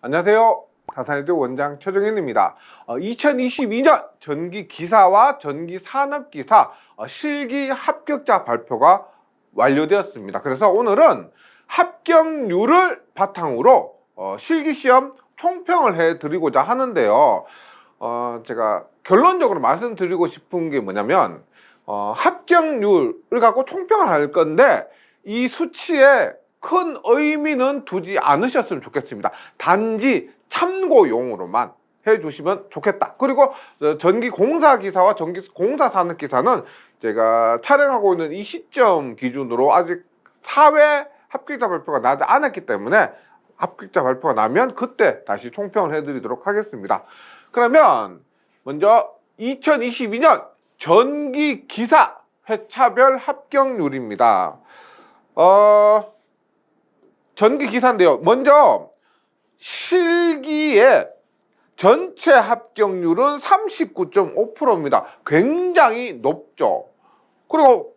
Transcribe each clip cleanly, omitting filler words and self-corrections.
안녕하세요. 다산해드 원장 최종현입니다. 2022년 전기기사와 전기산업기사 실기 합격자 발표가 완료되었습니다. 그래서 오늘은 합격률을 바탕으로 실기시험 총평을 해드리고자 하는데요. 제가 결론적으로 말씀드리고 싶은 게 뭐냐면 합격률을 갖고 총평을 할 건데 이 수치에 큰 의미는 두지 않으셨으면 좋겠습니다. 단지 참고용으로만 해주시면 좋겠다. 그리고 전기공사기사와 전기공사산업기사는 제가 촬영하고 있는 이 시점 기준으로 아직 사회 합격자 발표가 나지 않았기 때문에 합격자 발표가 나면 그때 다시 총평을 해드리도록 하겠습니다. 그러면 먼저 2022년 전기기사 회차별 합격률입니다. 전기기사인데요. 먼저 실기의 전체 합격률은 39.5%입니다. 굉장히 높죠. 그리고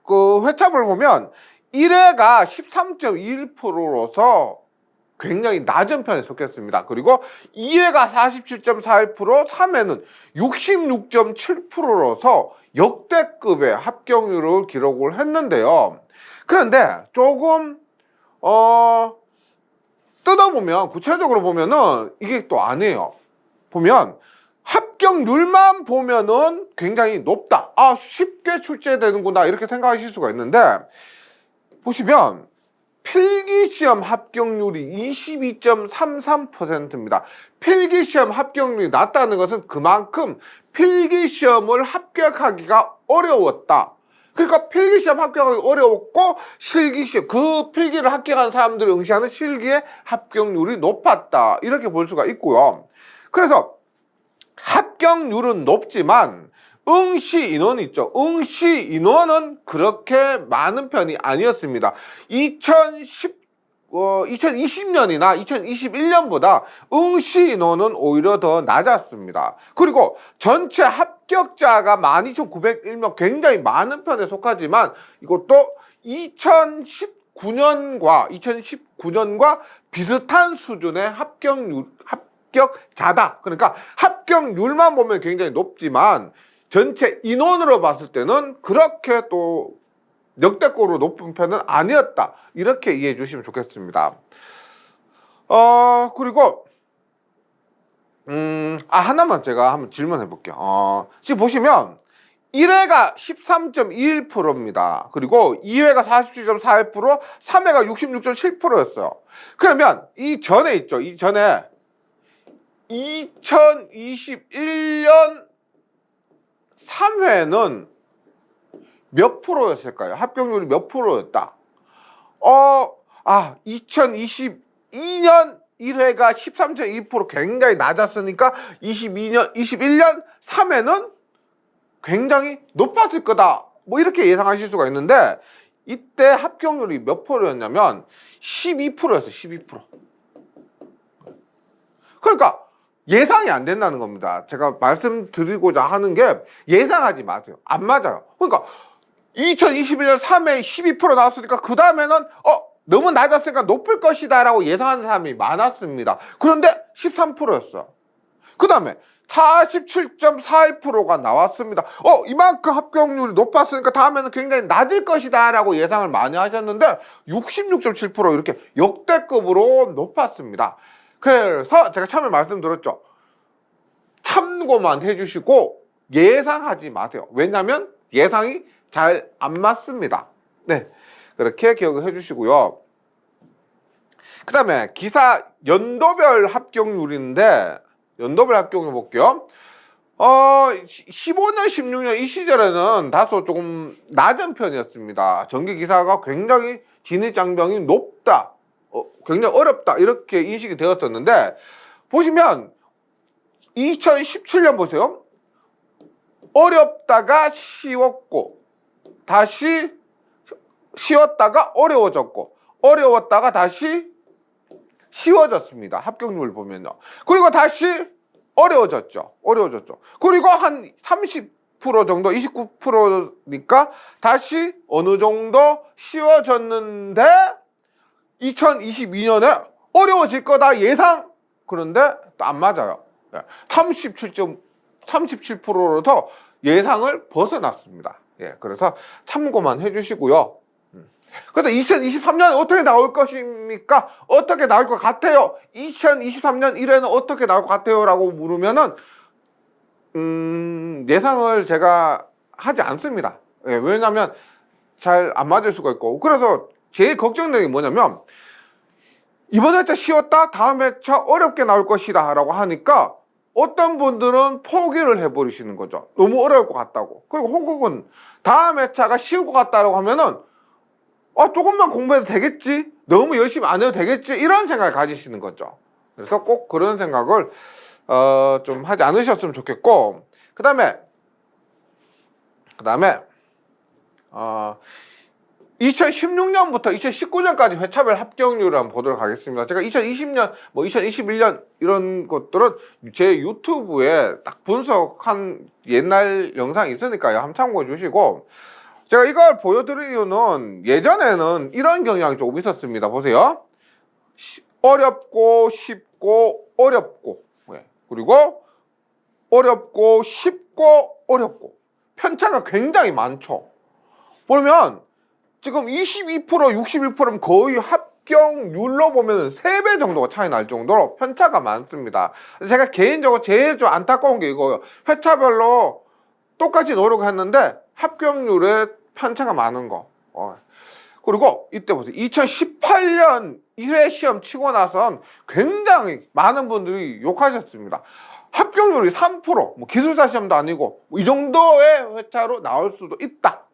그 회차별 보면 1회가 13.21%로서 굉장히 낮은 편에 속했습니다. 그리고 2회가 47.41%, 3회는 66.7%로서 역대급의 합격률을 기록을 했는데요. 그런데 조금 뜯어보면, 구체적으로 보면은 이게 또 아니에요. 보면 합격률만 보면은 굉장히 높다. 쉽게 출제되는구나 이렇게 생각하실 수가 있는데, 보시면 필기시험 합격률이 22.33%입니다. 필기시험 합격률이 낮다는 것은 그만큼 필기시험을 합격하기가 어려웠다. 그러니까 필기시험 합격하기 어려웠고 실기시험, 그 필기를 합격한 사람들이 응시하는 실기의 합격률이 높았다. 이렇게 볼 수가 있고요. 그래서 합격률은 높지만 응시 인원이 있죠. 응시 인원은 그렇게 많은 편이 아니었습니다. 2020년이나 2021년보다 응시 인원은 오히려 더 낮았습니다. 그리고 전체 합격자가 12,901명, 굉장히 많은 편에 속하지만 이것도 2019년과 비슷한 수준의 합격자다. 그러니까 합격률만 보면 굉장히 높지만 전체 인원으로 봤을 때는 그렇게 또 역대급으로 높은 편은 아니었다. 이렇게 이해해 주시면 좋겠습니다. 그리고 하나만 제가 한번 질문해 볼게요. 지금 보시면 1회가 13.21%입니다. 그리고 2회가 47.41%, 3회가 66.7%였어요. 그러면 이 전에 있죠. 이 전에 2021년 3회는 몇 프로였을까요? 합격률이 몇 프로였다? 2022년 1회가 13.2% 굉장히 낮았으니까 21년 3회는 굉장히 높았을 거다. 뭐 이렇게 예상하실 수가 있는데 이때 합격률이 몇 프로였냐면 12%였어요. 12%. 그러니까 예상이 안 된다는 겁니다. 제가 말씀드리고자 하는 게 예상하지 마세요. 안 맞아요. 그러니까 2021년 3회 12% 나왔으니까 그 다음에는 너무 낮았으니까 높을 것이다 라고 예상하는 사람이 많았습니다. 그런데 13%였어요. 그 다음에 47.41%가 나왔습니다. 이만큼 합격률이 높았으니까 다음에는 굉장히 낮을 것이다 라고 예상을 많이 하셨는데 66.7% 이렇게 역대급으로 높았습니다. 그래서 제가 처음에 말씀드렸죠. 참고만 해주시고 예상하지 마세요. 왜냐하면 예상이 잘 안 맞습니다. 네, 그렇게 기억을 해주시고요. 그 다음에 기사 연도별 합격률인데 연도별 합격률 볼게요. 15년, 16년 이 시절에는 다소 조금 낮은 편이었습니다. 전기기사가 굉장히 진입장벽이 높다. 굉장히 어렵다 이렇게 인식이 되었었는데 보시면 2017년 보세요. 어렵다가 쉬웠고 다시 쉬웠다가 어려워졌고 어려웠다가 다시 쉬워졌습니다. 합격률 보면요. 그리고 다시 어려워졌죠. 그리고 한 30% 정도 29%니까 다시 어느 정도 쉬워졌는데 2022년에 어려워질 거다 예상 그런데 또 안 맞아요. 37%로서 예상을 벗어났습니다. 예, 그래서 참고만 해주시고요. 그래서 2023년 어떻게 나올 것입니까? 어떻게 나올 것 같아요? 2023년 1회는 어떻게 나올 것 같아요? 라고 물으면은 예상을 제가 하지 않습니다. 예, 왜냐하면 잘 안 맞을 수가 있고. 그래서 제일 걱정되는 게 뭐냐면 이번 회차 쉬웠다, 다음 회차 어렵게 나올 것이다 라고 하니까 어떤 분들은 포기를 해버리시는 거죠. 너무 어려울 것 같다고. 그리고 혹은 다음 회차가 쉬울 것 같다라고 하면은 조금만 공부해도 되겠지, 너무 열심히 안 해도 되겠지, 이런 생각을 가지시는 거죠. 그래서 꼭 그런 생각을 좀 하지 않으셨으면 좋겠고, 그 다음에 2016년부터 2019년까지 회차별 합격률을 한번 보도록 하겠습니다. 제가 2020년, 2021년 이런 것들은 제 유튜브에 딱 분석한 옛날 영상이 있으니까요. 한번 참고해 주시고, 제가 이걸 보여드릴 이유는 예전에는 이런 경향이 조금 있었습니다. 보세요. 어렵고 쉽고 어렵고, 그리고 어렵고 쉽고 어렵고, 편차가 굉장히 많죠. 보면 지금 22%, 61%면 거의 합격률로 보면 3배 정도가 차이 날 정도로 편차가 많습니다. 제가 개인적으로 제일 좀 안타까운 게 이거예요. 회차별로 똑같이 노력했는데 합격률에 편차가 많은 거. 그리고 이때 보세요. 2018년 1회 시험 치고 나선 굉장히 많은 분들이 욕하셨습니다. 합격률이 3%, 기술사 시험도 아니고 이 정도의 회차로 나올 수도 있다.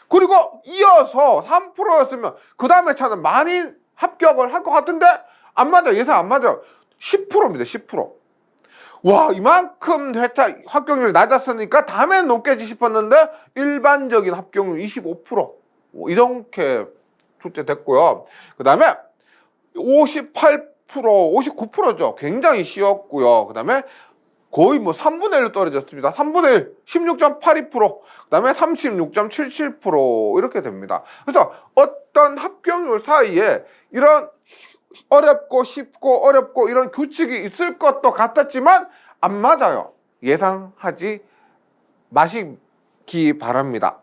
그리고 이어서 3%였으면 그 다음 회차는 많이 합격을 할 것 같은데 안 맞아. 예상 안 맞아. 10%입니다. 10%. 와, 이만큼 회차 합격률이 낮았으니까 다음엔 높겠지 싶었는데 일반적인 합격률 25%. 이렇게 출제됐고요. 그 다음에 58%, 59%죠. 굉장히 쉬웠고요. 그 다음에 거의 3분의 1로 떨어졌습니다. 3분의 1, 16.82%, 그 다음에 36.77% 이렇게 됩니다. 그래서 어떤 합격률 사이에 이런 어렵고 쉽고 어렵고 이런 규칙이 있을 것도 같았지만 안 맞아요. 예상하지 마시기 바랍니다.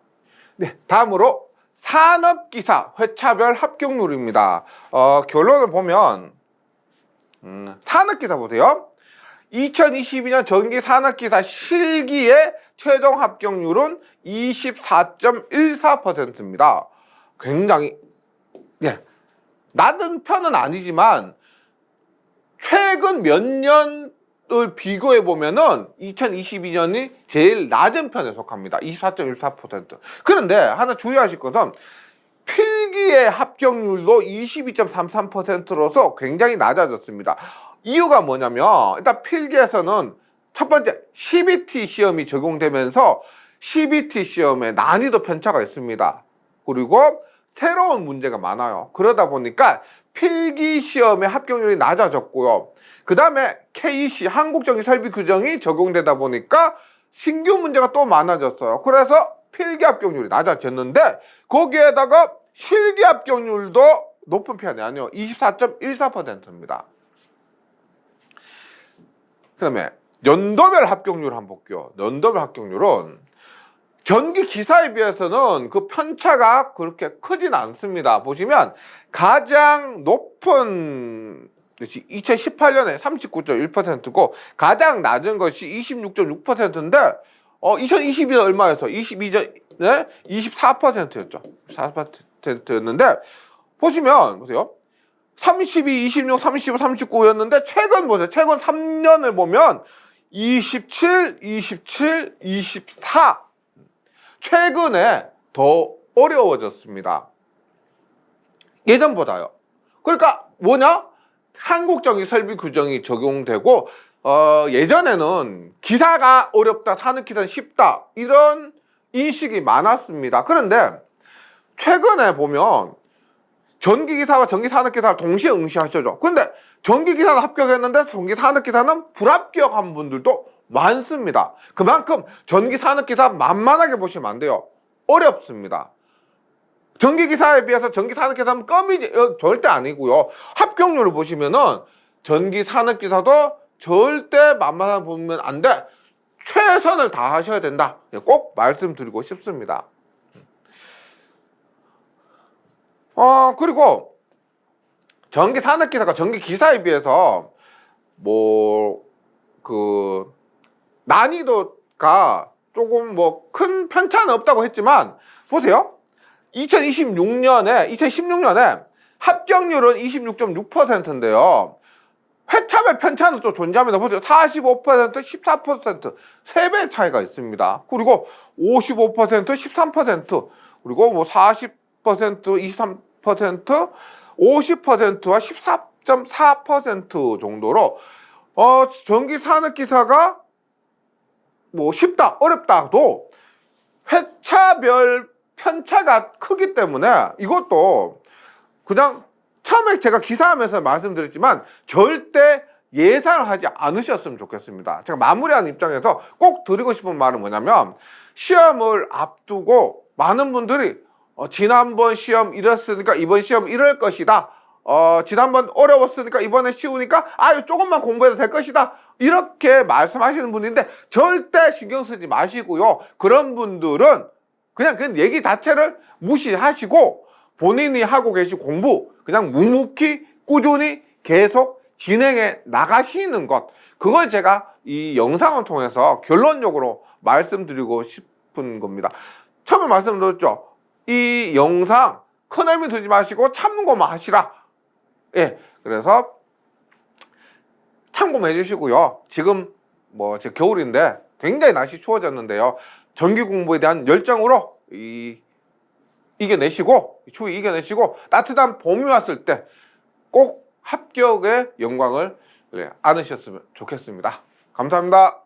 네, 다음으로 산업기사 회차별 합격률입니다. 결론을 보면 산업기사 보세요. 2022년 전기 산업기사 실기의 최종 합격률은 24.14%입니다. 굉장히 낮은 편은 아니지만 최근 몇 년을 비교해 보면은 2022년이 제일 낮은 편에 속합니다. 24.14%. 그런데 하나 주의하실 것은 필기의 합격률도 22.33%로서 굉장히 낮아졌습니다. 이유가 뭐냐면 일단 필기에서는 첫 번째 CBT 시험이 적용되면서 CBT 시험의 난이도 편차가 있습니다. 그리고 새로운 문제가 많아요. 그러다 보니까 필기 시험의 합격률이 낮아졌고요. 그 다음에 KC 한국정기설비규정이 적용되다 보니까 신규 문제가 또 많아졌어요. 그래서 필기 합격률이 낮아졌는데 거기에다가 실기 합격률도 높은 편이 아니에요. 24.14%입니다. 그 다음에 연도별 합격률 한번 볼게요. 연도별 합격률은 전기 기사에 비해서는 그 편차가 그렇게 크진 않습니다. 보시면 가장 높은 것이 2018년에 39.1%고 가장 낮은 것이 26.6%인데 2022년 얼마였어? 22년에 24%였죠. 24%였는데 보시면 보세요. 32, 26, 35, 39였는데 최근 보세요. 최근 3년을 보면 27, 27, 24 최근에 더 어려워졌습니다. 예전보다요. 그러니까 뭐냐? 한국정기설비규정이 적용되고 예전에는 기사가 어렵다, 산업기사는 쉽다 이런 인식이 많았습니다. 그런데 최근에 보면 전기기사와 전기산업기사를 동시에 응시하셔죠. 근데 전기기사는 합격했는데 전기산업기사는 불합격한 분들도 많습니다. 그만큼 전기산업기사 만만하게 보시면 안 돼요. 어렵습니다. 전기기사에 비해서 전기산업기사는 껌이지 절대 아니고요. 합격률을 보시면은 전기 산업기사도 절대 만만한 보면 안 돼. 최선을 다하셔야 된다. 꼭 말씀드리고 싶습니다. 그리고 전기 산업기사가 전기 기사에 비해서 난이도가 조금 큰 편차는 없다고 했지만 보세요. 2016년에 합격률은 26.6%인데요. 회차별 편차는 또 존재합니다. 보세요. 45%, 14%, 3배 차이가 있습니다. 그리고 55%, 13%, 그리고 40%, 23%, 50%와 14.4% 정도로 전기 산업기사가 쉽다, 어렵다도 회차별 편차가 크기 때문에 이것도 그냥 처음에 제가 기사하면서 말씀드렸지만 절대 예상을 하지 않으셨으면 좋겠습니다. 제가 마무리하는 입장에서 꼭 드리고 싶은 말은 뭐냐면 시험을 앞두고 많은 분들이 지난번 시험 이랬으니까 이번 시험 이럴 것이다. 지난번 어려웠으니까 이번에 쉬우니까 조금만 공부해도 될 것이다. 이렇게 말씀하시는 분인데 절대 신경 쓰지 마시고요. 그런 분들은 그냥 얘기 자체를 무시하시고 본인이 하고 계신 공부 그냥 묵묵히 꾸준히 계속 진행해 나가시는 것, 그걸 제가 이 영상을 통해서 결론적으로 말씀드리고 싶은 겁니다. 처음에 말씀드렸죠. 이 영상 큰 의미 두지 마시고 참는 것만 하시라. 예, 그래서 참고만 해주시고요. 지금 지금 겨울인데 굉장히 날씨 추워졌는데요. 전기 공부에 대한 열정으로 이겨내시고, 추위 이겨내시고, 따뜻한 봄이 왔을 때 꼭 합격의 영광을 안으셨으면 좋겠습니다. 감사합니다.